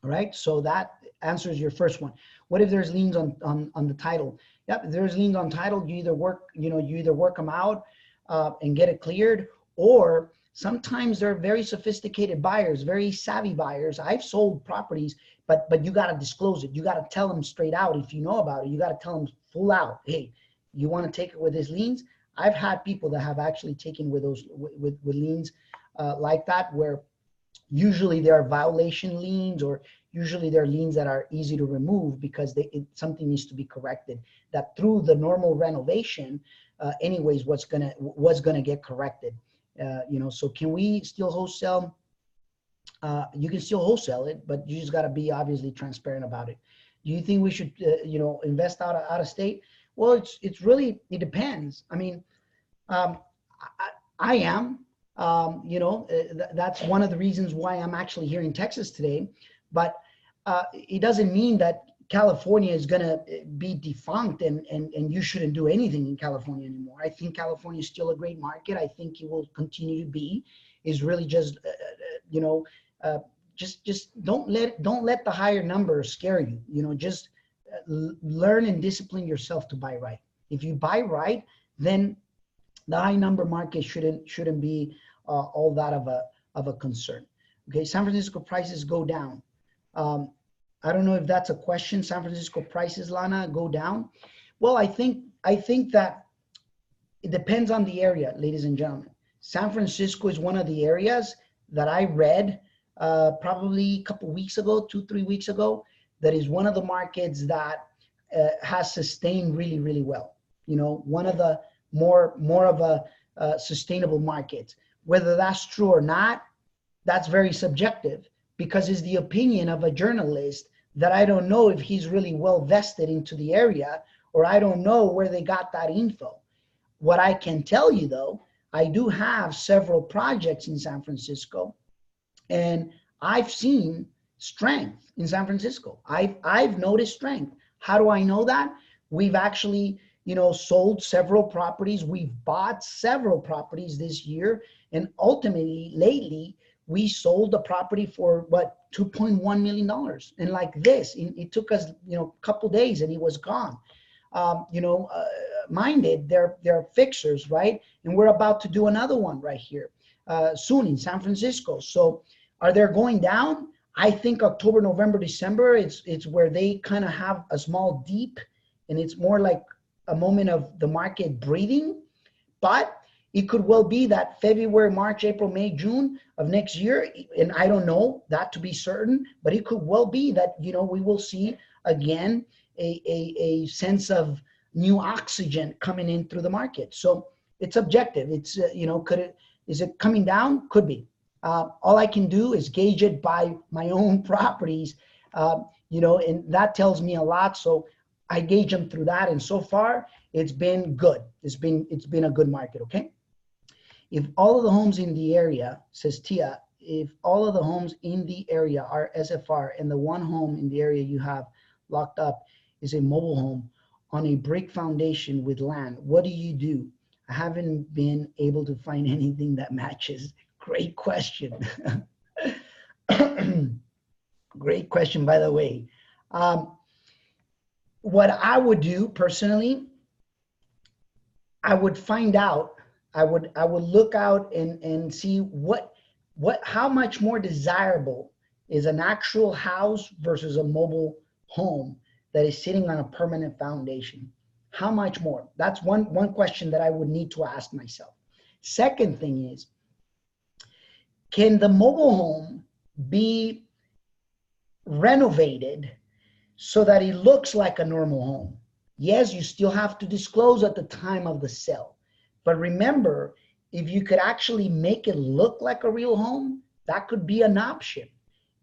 All right. So that answers your first one. What if there's liens on the title? Yep. If there's liens on title, you either work them out and get it cleared, or sometimes they're very sophisticated buyers, very savvy buyers. I've sold properties, but you got to disclose it. You got to tell them straight out. If you know about it, you got to tell them full out. Hey, you want to take it with his liens? I've had people that have actually taken with those with liens like that, where usually there are violation liens, or usually there are liens that are easy to remove because something needs to be corrected. That through the normal renovation, anyways, was gonna get corrected. So can we still wholesale? You can still wholesale it, but you just got to be obviously transparent about it. Do you think we should, invest out of state? Well, it depends. I mean, I am. That's one of the reasons why I'm actually here in Texas today. But it doesn't mean that California is going to be defunct and you shouldn't do anything in California anymore. I think California is still a great market. I think it will continue to be. Is really just, just don't let the higher numbers scare you. Just learn and discipline yourself to buy right. If you buy right, then the high number market shouldn't be all that of a concern. Okay, San Francisco prices go down. I don't know if that's a question. San Francisco prices, Lana, go down. Well, I think that it depends on the area, ladies and gentlemen. San Francisco is one of the areas that I read probably a couple weeks ago, 2-3 weeks ago, that is one of the markets that has sustained really, really well. One of the more of a sustainable market. Whether that's true or not, that's very subjective, because it's the opinion of a journalist that I don't know if he's really well vested into the area, or I don't know where they got that info. What I can tell you though, I do have several projects in San Francisco, and I've seen strength in San Francisco. I've noticed strength. How do I know that? We've actually sold several properties. We've bought several properties this year. And ultimately, lately, we sold a property for $2.1 million. And like this, it took us, a couple days and it was gone. Minded, they're fixers, right? And we're about to do another one right here soon in San Francisco. So are they going down? I think October, November, December, it's where they kind of have a small dip, and it's more like a moment of the market breathing. But it could well be that February, March, April, May, June of next year, and I don't know that to be certain, but it could well be that, we will see again a sense of new oxygen coming in through the market. So it's objective. It's, is it coming down? Could be. All I can do is gauge it by my own properties, and that tells me a lot. So I gauge them through that, and so far it's been good. It's been a good market. Okay. If all of the homes in the area, says Tia, if all of the homes in the area are SFR and the one home in the area you have locked up is a mobile home on a brick foundation with land, what do you do? I haven't been able to find anything that matches. Great question. Great question, by the way. What I would do personally, I would find out, I would look out and see how much more desirable is an actual house versus a mobile home that is sitting on a permanent foundation. How much more? That's one question that I would need to ask myself. Second thing is, can the mobile home be renovated so that it looks like a normal home? Yes, you still have to disclose at the time of the sale. But remember, if you could actually make it look like a real home, that could be an option.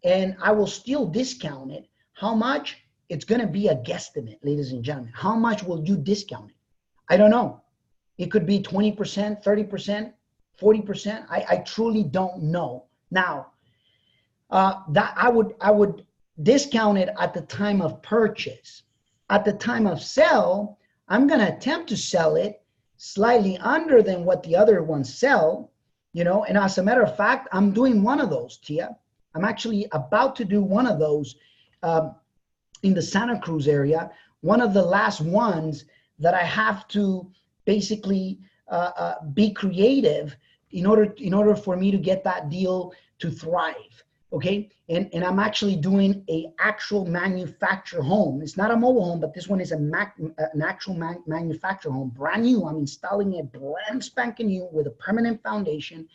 And I will still discount it. How much? It's going to be a guesstimate, ladies and gentlemen. How much will you discount it? I don't know. It could be 20%, 30%, 40%. I truly don't know. Now, that I would discount it at the time of purchase. At the time of sale, I'm going to attempt to sell it slightly under than what the other ones sell, you know, and as a matter of fact, I'm doing one of those, Tia. I'm actually about to do one of those in the Santa Cruz area, one of the last ones that I have to basically be creative in order for me to get that deal to thrive. Okay, and I'm actually doing a actual manufactured home. It's not a mobile home, but this one is an actual manufactured home, brand new. I'm installing it brand spanking new with a permanent foundation,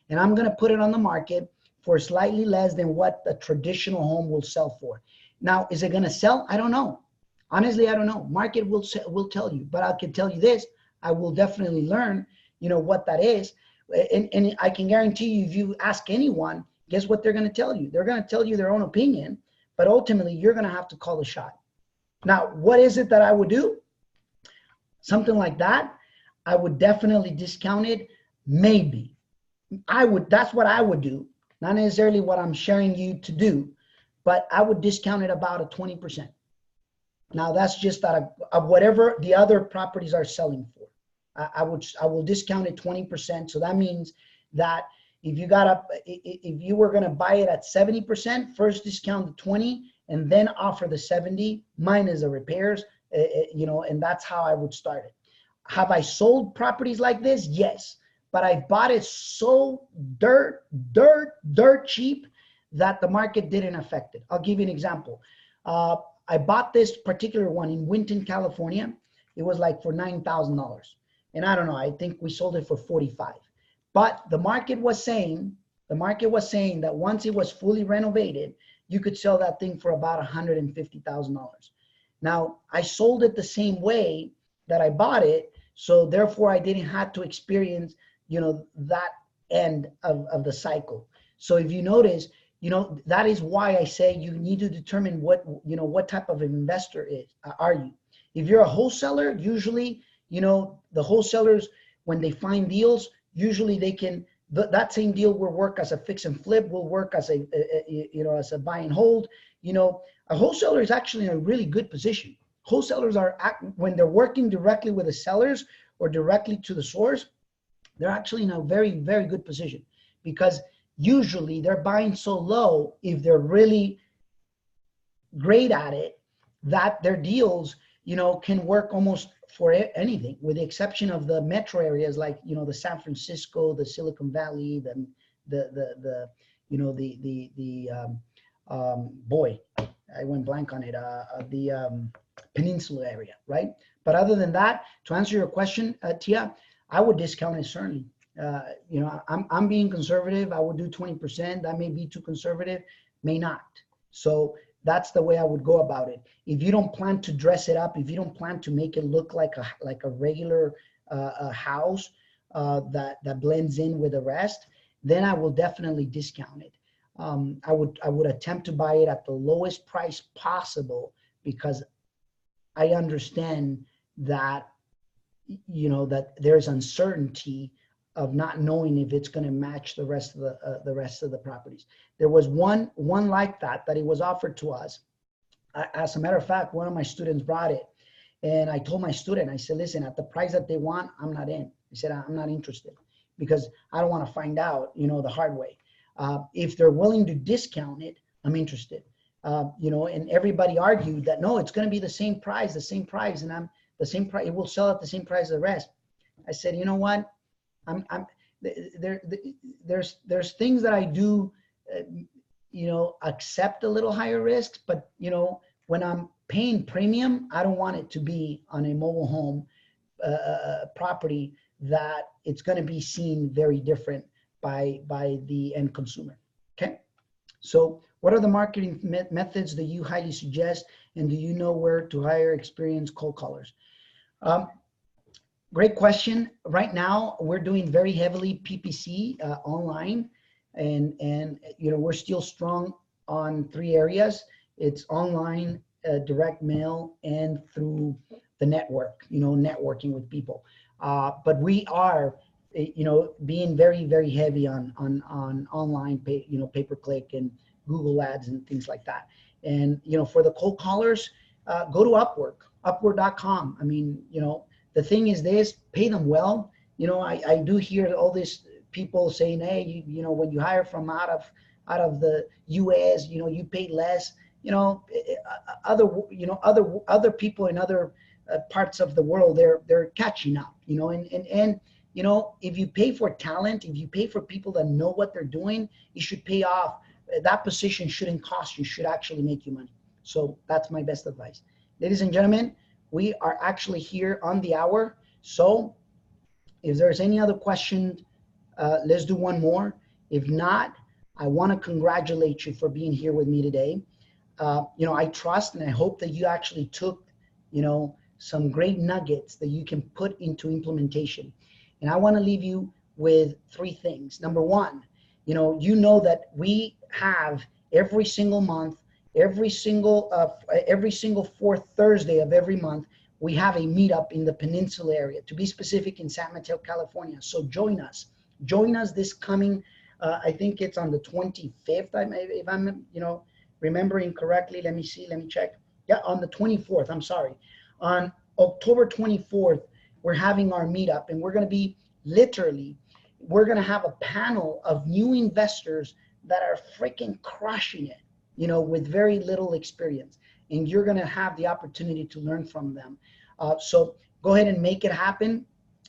and I'm gonna put it on the market for slightly less than what a traditional home will sell for. Now, is it gonna sell? I don't know. Honestly, I don't know. Market will tell you, but I can tell you this: I will definitely learn, you know, what that is, and I can guarantee you, if you ask anyone, guess what they're going to tell you? They're going to tell you their own opinion, but ultimately you're going to have to call the shot. Now, what is it that I would do? Something like that, I would definitely discount it. Maybe. That's what I would do. Not necessarily what I'm sharing you to do, but I would discount it about a 20%. Now, that's just out of whatever the other properties are selling for. I will discount it 20%. So that means that if you were going to buy it at 70%, first discount the 20 and then offer the 70 minus the repairs, you know, and that's how I would start it. Have I sold properties like this? Yes, but I bought it so dirt cheap that the market didn't affect it. I'll give you an example. I bought this particular one in Winton, California. It was like for $9,000. And I don't know, I think we sold it for 45. But the market was saying that once it was fully renovated, you could sell that thing for about $150,000. Now, I sold it the same way that I bought it, so therefore I didn't have to experience, you know, that end of the cycle. So if you notice, you know, that is why I say you need to determine what type of investor are you. If you're a wholesaler, usually, you know, the wholesalers, when they find deals, usually they can, that same deal will work as a fix and flip, will work as as a buy and hold. You know, a wholesaler is actually in a really good position. Wholesalers when they're working directly with the sellers or directly to the source, they're actually in a very, very good position, because usually they're buying so low, if they're really great at it, that their deals, you know, can work almost for anything, with the exception of the metro areas like, you know, the San Francisco, the Silicon Valley, boy, I went blank on it, the peninsula area, right? But other than that, to answer your question, Tia, I would discount it certainly. You know, I'm being conservative. I would do 20%. That may be too conservative, may not. So that's the way I would go about it. If you don't plan to dress it up, if you don't plan to make it look like a regular house that blends in with the rest, then I will definitely discount it. I would attempt to buy it at the lowest price possible, because I understand that, you know, that there's uncertainty of not knowing if it's going to match the rest of the properties. There was one like that it was offered to us. As a matter of fact, one of my students brought it, and I told my student, I said, listen, at the price that they want, I'm not in. I said, I'm not interested, because I don't want to find out, the hard way. If they're willing to discount it, I'm interested. And everybody argued that no, it's going to be the same price, and I'm the same price. It will sell at the same price as the rest. I said, you know what? There's things that I do, accept a little higher risks, but when I'm paying premium, I don't want it to be on a mobile home property that it's going to be seen very different by the end consumer. Okay. So what are the marketing methods that you highly suggest, and do you know where to hire experienced cold callers? Great question. Right now, we're doing very heavily PPC online, and we're still strong on 3 areas. It's online, direct mail, and through the network. Networking with people. But we are, being very, very heavy on online, pay per click and Google ads and things like that. And for the cold callers, go to Upwork.com. I mean, the thing is this, pay them well. I do hear all these people saying, hey, when you hire from out of the US, you pay less. Other people in other parts of the world, they're catching up. And if you pay for talent, if you pay for people that know what they're doing, it should pay off. That position shouldn't cost you, should actually make you money. So that's my best advice. Ladies and gentlemen, we are actually here on the hour. So if there's any other question, let's do one more. If not, I want to congratulate you for being here with me today. I trust and I hope that you actually took, some great nuggets that you can put into implementation. And I want to leave you with 3 things. Number 1, that we have every single month, every single 4th Thursday of every month, we have a meetup in the Peninsula area, to be specific, in San Mateo, California. So join us this coming, I think it's on the 25th, if I'm, remembering correctly. Let me check. Yeah, on the 24th, I'm sorry. On October 24th, we're having our meetup, and we're going to be we're going to have a panel of new investors that are freaking crushing it, with very little experience. And you're going to have the opportunity to learn from them. So go ahead and make it happen.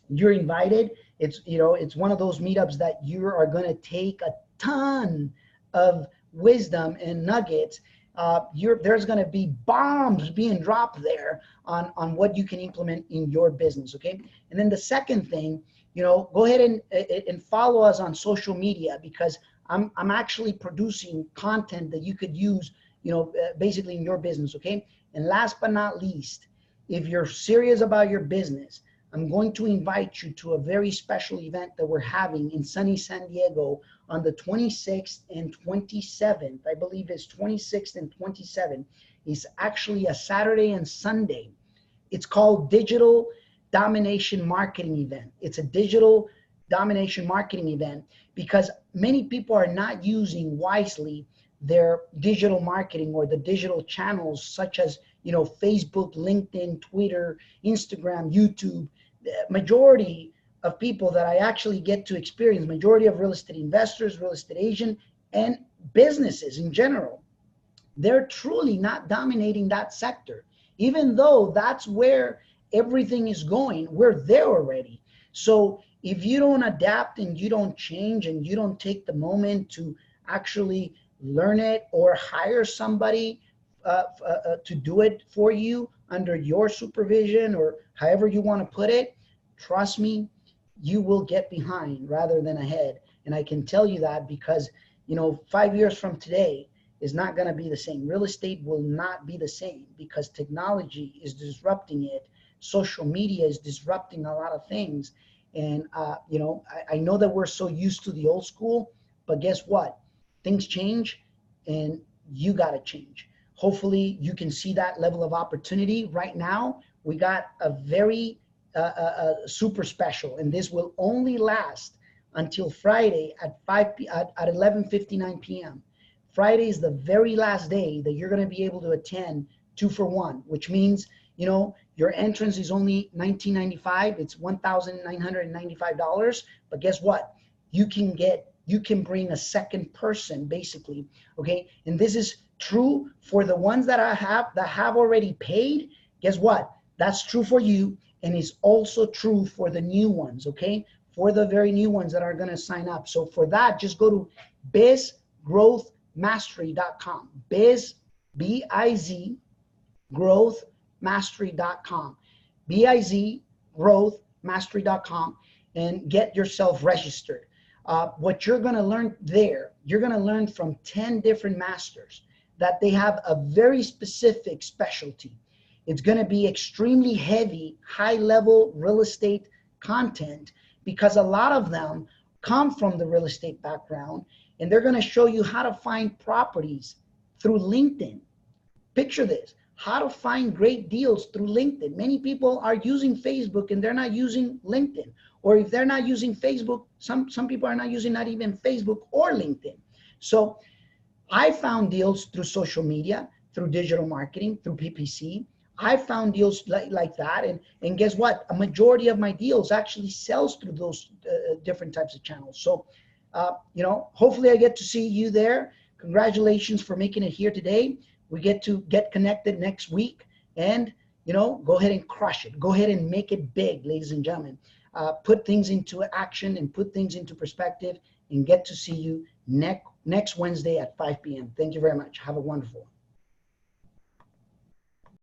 You're invited. It's one of those meetups that you are going to take a ton of wisdom and nuggets. There's going to be bombs being dropped there on what you can implement in your business. Okay. And then the second thing, go ahead and follow us on social media, because I'm actually producing content that you could use, basically in your business. Okay. And last but not least, if you're serious about your business, I'm going to invite you to a very special event that we're having in sunny San Diego on the 26th and 27th. I believe it's 26th and 27th. It's actually a Saturday and Sunday. It's called Digital Domination Marketing Event. It's a digital domination marketing event because many people are not using wisely their digital marketing or the digital channels such as, Facebook, LinkedIn, Twitter, Instagram, YouTube. The majority of people that I actually get to experience, majority of real estate investors, real estate agents, and businesses in general, they're truly not dominating that sector. Even though that's where everything is going, we're there already. So if you don't adapt and you don't change and you don't take the moment to actually learn it or hire somebody to do it for you under your supervision or however you want to put it, trust me, you will get behind rather than ahead. And I can tell you that because, 5 years from today is not going to be the same. Real estate will not be the same because technology is disrupting it. Social media is disrupting a lot of things. And, I know that we're so used to the old school, but guess what? Things change and you got to change. Hopefully you can see that level of opportunity right now. We got a very super special, and this will only last until Friday at 11:59 p.m. Friday is the very last day that you're going to be able to attend 2-for-1, which means, you know, your entrance is only $19.95. It's $1,995. But guess what? You can bring a second person, basically. Okay. And this is true for the ones that have already paid. Guess what? That's true for you. And it's also true for the new ones. Okay. For the very new ones that are going to sign up. So for that, just go to bizgrowthmastery.com. B-I-Z, growthmastery.com. bizgrowthmastery.com, and get yourself registered. What you're going to learn there, you're going to learn from 10 different masters that they have a very specific specialty. It's going to be extremely heavy, high level real estate content, because a lot of them come from the real estate background, and they're going to show you how to find properties through LinkedIn. Picture this, how to find great deals through LinkedIn. Many people are using Facebook and they're not using LinkedIn. Or if they're not using Facebook, some people are not using not even Facebook or LinkedIn. So I found deals through social media, through digital marketing, through PPC. I found deals like that. And guess what? A majority of my deals actually sells through those different types of channels. So, you know, hopefully I get to see you there. Congratulations for making it here today. We get to get connected next week, and, you know, go ahead and crush it. Go ahead and make it big, ladies and gentlemen. Put things into action and put things into perspective, and get to see you next Wednesday at 5 p.m. Thank you very much. Have a wonderful one.